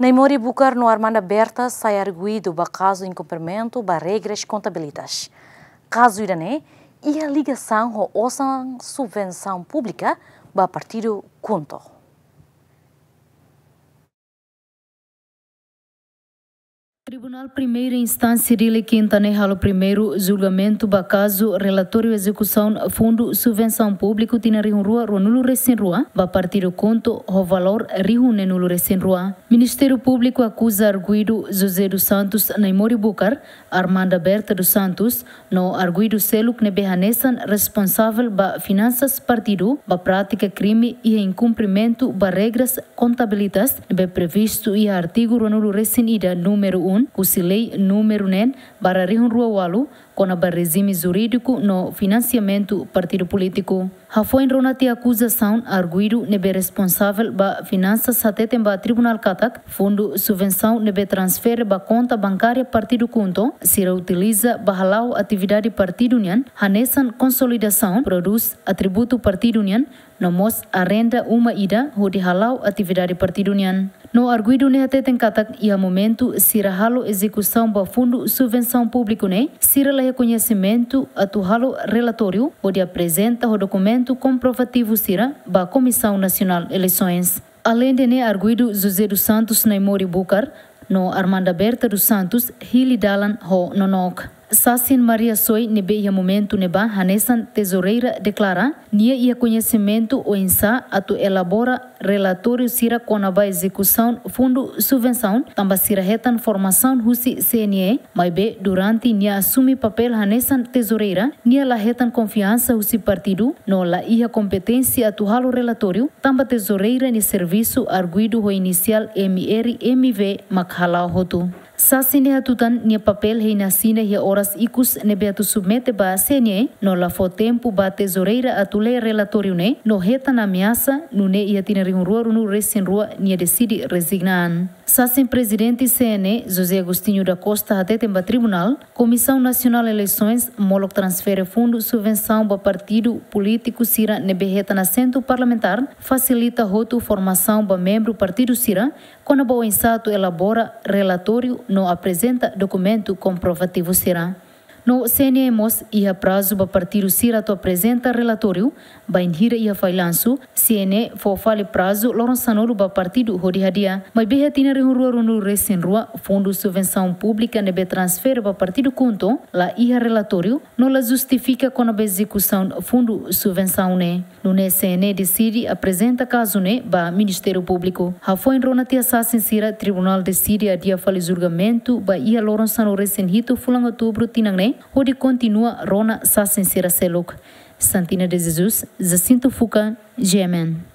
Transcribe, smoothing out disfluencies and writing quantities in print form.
Neymori Bucar no Armanda Berta sai arguido ba caso incumprimento ba regras contabilitas. Caso irane e a ligação com a subvenção pública ba partido Conto. Tribunal Primeira Instância de Quintane halo primeiro julgamento ba caso relatório execução fundo subvenção público tina rihun rua ronulu recém rua ba partido Conto o valor rihun nenulu recém rua. Ministério Público acusa arguido José dos Santos Neymori Bucar, Armanda Berta dos Santos, no arguido seluk nebehanesan responsável ba finanças partido ba prática crime e incumprimento ba regras contabilitas nebe previsto e artigo ronulu recém ida número 1 Lei número 9 para rihun rua walu com a regime jurídico no financiamento partido político. Foi ronati acusação arguido nebe responsável ba finanças até ba tribunal katak fundo subvenção nebe transfer ba conta bancária partido Conto se utiliza ba halau atividade partido união hanesan consolidação produz atributo partido união no mos a renda uma ida hodi halau atividade partido união. No arguido ne até tem katak ia momento sira halo execução ba fundo subvenção público ne sira la reconhecimento atu halo relatório onde apresenta o documento comprovativo sira ba Comissão Nacional Eleições. Além de ne arguido José dos Santos Neymori Bucar no Armanda Berta dos Santos hili dalan ho nonok. Sassin Maria Soy nebe ia momento neba hanesan tesoureira declara nia ia conhecimento o insa atu elabora relatório sira conaba execução fundo subvenção tamba sira retan formação husi CNE mas be durante nia assumi papel hanesan tesoureira nia la retan confiança husi partido no la ia competência atu halo relatório tamba tesoureira ni serviço arguido ho inicial MV makhalau hotu. Sasine hatutan nia papel hei nasina hia horas ikus nebe atu submete ba CNE no la fo tempo ba tesoureira atu le relatório ne no reta na ameaça no ne ia tina rihun rua no recém rua nia decide resignan. Sasin presidente CNE José Agostinho da Costa até temba tribunal Comissão Nacional Eleições molok transfere fundo subvenção ba partido político sira nebe reta na centro parlamentar facilita roto formação ba membro partido sira quando ba o insato elabora relatório no apresenta documento comprovativo sira. No CNE-MOS ia prazo ba partido sira to apresenta relatório ba inhira ia failanço CNE fo fale prazo loron sanolo ba partido hodi hadia mas be tina rihun rua no recém rua fundo subvenção pública nebe transfer ba partido Conto la ia relatório no la justifica com a execução fundo subvenção ne no ne CNE decide apresenta caso ne ba Ministério Público ha foi ronati assassin sira tribunal decide a dia fale julgamento ba ia loron sanolo recém hito fulang outubro tinang ne onde continua Rona Sassin Sira Seluk. Santina de Jesus, Jacinto Fuca, GMN.